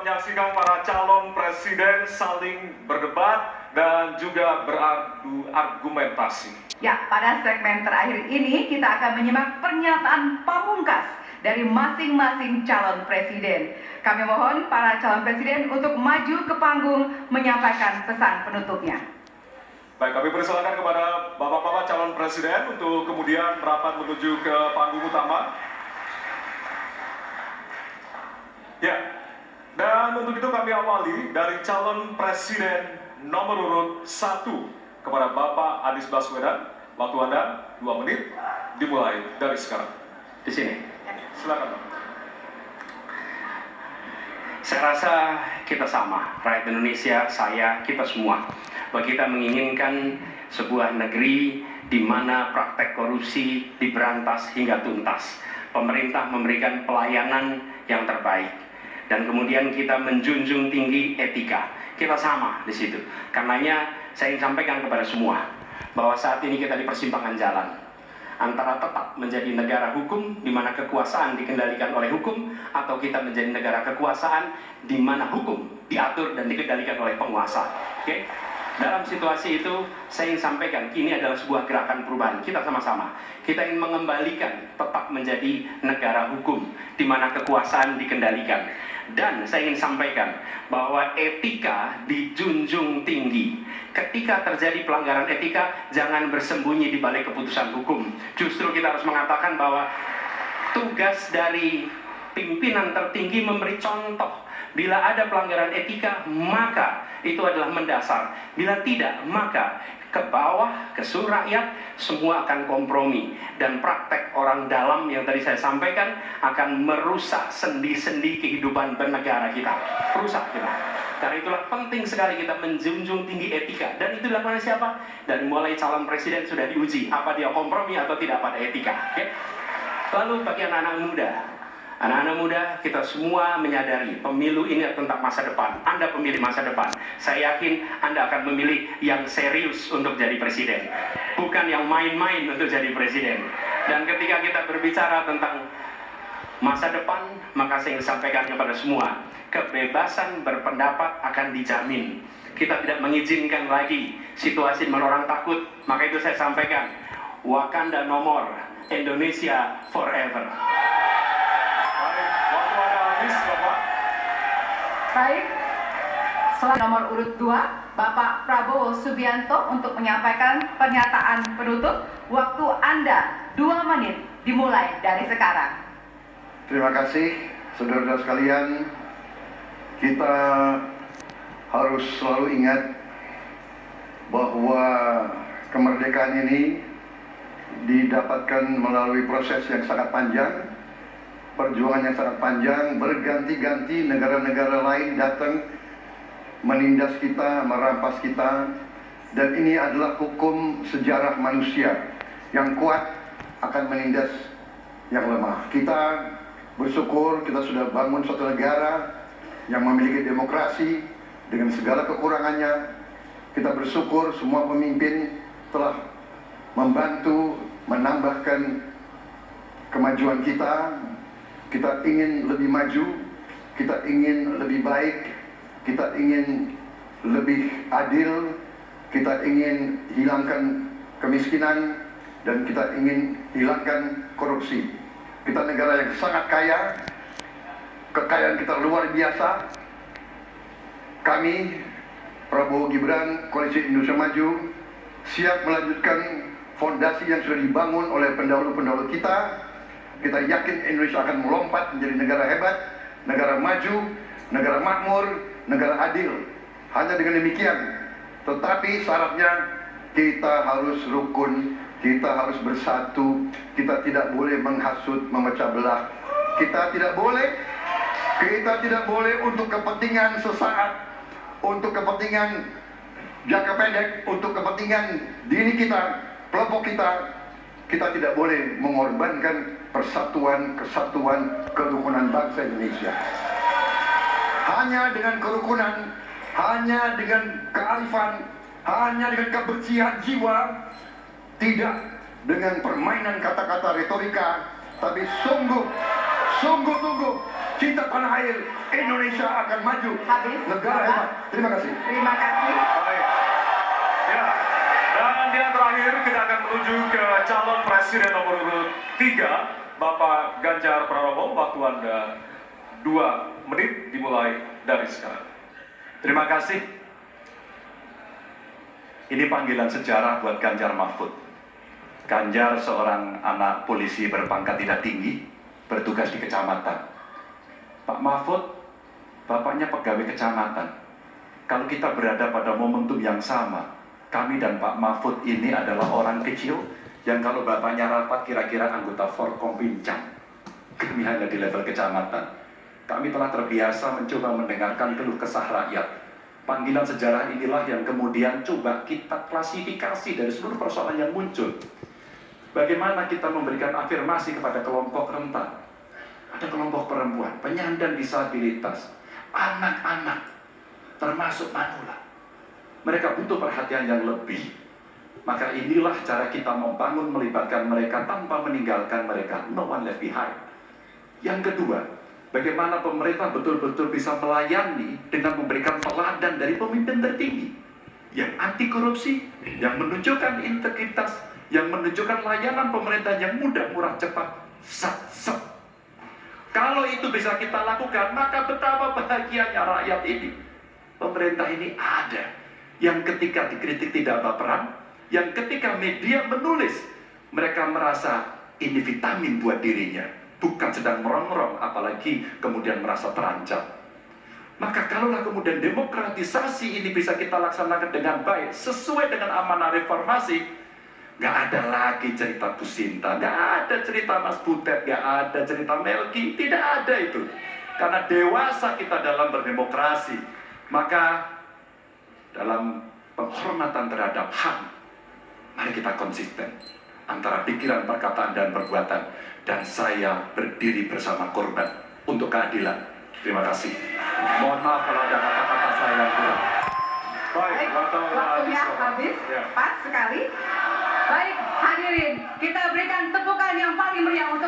Menyaksikan para calon presiden saling berdebat dan juga beradu argumentasi. Ya, pada segmen terakhir ini kita akan menyimak pernyataan pamungkas dari masing-masing calon presiden. Kami mohon para calon presiden untuk maju ke panggung menyampaikan pesan penutupnya. Baik, kami persilakan kepada bapak-bapak calon presiden untuk kemudian merapat menuju ke panggung utama. Ya, dan untuk itu kami awali dari calon presiden nomor urut 1 kepada Bapak Anies Baswedan. Waktu Anda 2 menit, dimulai dari sekarang. Di sini. Silakan, Pak. Saya rasa kita sama, rakyat Indonesia, saya, kita semua, bahwa kita menginginkan sebuah negeri di mana praktek korupsi diberantas hingga tuntas. Pemerintah memberikan pelayanan yang terbaik. Dan kemudian kita menjunjung tinggi etika. Kita sama di situ. Karenanya saya ingin sampaikan kepada semua bahwa saat ini kita di persimpangan jalan antara tetap menjadi negara hukum di mana kekuasaan dikendalikan oleh hukum, atau kita menjadi negara kekuasaan di mana hukum diatur dan dikendalikan oleh penguasa. Oke? Dalam situasi itu saya ingin sampaikan ini adalah sebuah gerakan perubahan. Kita sama-sama kita ingin mengembalikan tetap menjadi negara hukum di mana kekuasaan dikendalikan. Dan saya ingin sampaikan bahwa etika dijunjung tinggi. Ketika terjadi pelanggaran etika, jangan bersembunyi di balik keputusan hukum. Justru kita harus mengatakan bahwa tugas dari pimpinan tertinggi memberi contoh. Bila ada pelanggaran etika, maka itu adalah mendasar. Bila tidak, maka ke bawah, ke seluruh rakyat, semua akan kompromi. Dan praktek orang dalam yang tadi saya sampaikan akan merusak sendi-sendi kehidupan bernegara kita. Rusak kita. Karena itulah penting sekali kita menjunjung tinggi etika. Dan itu dilakukan oleh siapa? Dari mulai calon presiden sudah diuji. Apa dia kompromi atau tidak pada etika. Okay? Lalu bagi anak-anak muda. Anak-anak muda, kita semua menyadari pemilu ini tentang masa depan. Anda pemilih masa depan. Saya yakin Anda akan memilih yang serius untuk jadi presiden. Bukan yang main-main untuk jadi presiden. Dan ketika kita berbicara tentang masa depan, maka saya ingin sampaikan kepada semua, kebebasan berpendapat akan dijamin. Kita tidak mengizinkan lagi situasi di mana orang takut. Maka itu saya sampaikan, Wakanda no more, Indonesia forever. Baik, selanjutnya nomor urut 2, Bapak Prabowo Subianto untuk menyampaikan pernyataan penutup. Waktu Anda 2 menit, dimulai dari sekarang. Terima kasih, saudara-saudara sekalian. Kita harus selalu ingat bahwa kemerdekaan ini didapatkan melalui proses yang sangat panjang. Perjuangan yang sangat panjang, berganti-ganti negara-negara lain datang menindas kita, merampas kita. Dan ini adalah hukum sejarah manusia. Yang kuat akan menindas yang lemah. Kita bersyukur kita sudah bangun suatu negara yang memiliki demokrasi dengan segala kekurangannya. Kita bersyukur semua pemimpin telah membantu menambahkan kemajuan kita. Kita ingin lebih maju, kita ingin lebih baik, kita ingin lebih adil, kita ingin hilangkan kemiskinan, dan kita ingin hilangkan korupsi. Kita negara yang sangat kaya, kekayaan kita luar biasa. Kami, Prabowo Gibran, Koalisi Indonesia Maju, siap melanjutkan fondasi yang sudah dibangun oleh pendahulu-pendahulu kita. Kita yakin Indonesia akan melompat menjadi negara hebat, negara maju, negara makmur, negara adil. Hanya dengan demikian. Tetapi syaratnya kita harus rukun, kita harus bersatu, kita tidak boleh menghasut, memecah belah. Kita tidak boleh untuk kepentingan sesaat, untuk kepentingan jangka pendek, untuk kepentingan diri kita, kelompok kita. Kita tidak boleh mengorbankan persatuan, kesatuan, kerukunan bangsa Indonesia. Hanya dengan kerukunan, hanya dengan kearifan, hanya dengan kebersihan jiwa, tidak dengan permainan kata-kata retorika, tapi sungguh kita tanah air Indonesia akan maju. Habis. Negara hebat. Terima kasih. Terima kasih. Baik. Ya. Dan yang terakhir kita akan menuju ke calon presiden nomor urut 3, Bapak Ganjar Pranowo. Waktu Anda 2 menit dimulai dari sekarang. Terima kasih. Ini panggilan sejarah buat Ganjar Mahfud. Ganjar seorang anak polisi berpangkat tidak tinggi, bertugas di kecamatan. Pak Mahfud, bapaknya pegawai kecamatan. Kalau kita berada pada momentum yang sama, kami dan Pak Mahfud ini adalah orang kecil yang kalau bapaknya rapat kira-kira anggota Forkom pincang. Kami hanya di level kecamatan. Kami telah terbiasa mencoba mendengarkan keluh kesah rakyat. Panggilan sejarah inilah yang kemudian coba kita klasifikasi dari seluruh persoalan yang muncul. Bagaimana kita memberikan afirmasi kepada kelompok rentan. Ada kelompok perempuan, penyandang disabilitas, anak-anak, termasuk manula. Mereka butuh perhatian yang lebih. Maka inilah cara kita membangun melibatkan mereka tanpa meninggalkan mereka. No one left behind. Yang kedua, bagaimana pemerintah betul-betul bisa melayani dengan memberikan teladan dari pemimpin tertinggi yang anti korupsi, yang menunjukkan integritas, yang menunjukkan layanan pemerintah yang mudah, murah, cepat, sat. Kalau itu bisa kita lakukan, maka betapa bahagianya rakyat ini. Pemerintah ini ada yang ketika dikritik tidak baperan, yang ketika media menulis, mereka merasa ini vitamin buat dirinya, bukan sedang merongrong, apalagi kemudian merasa terancam. Maka kalaulah kemudian demokratisasi ini bisa kita laksanakan dengan baik, sesuai dengan amanah reformasi, nggak ada lagi cerita Bu Sinta, nggak ada cerita Mas Butet, nggak ada cerita Melki, tidak ada itu. Karena dewasa kita dalam berdemokrasi, maka dalam penghormatan terhadap HAM, mari kita konsisten antara pikiran, perkataan, dan perbuatan. Dan saya berdiri bersama korban untuk keadilan. Terima kasih. Mohon maaf kalau ada kata-kata saya yang kurang. Baik, Waktunya habis. Ya. Pas sekali. Baik, hadirin, kita berikan tepukan yang paling meriah untuk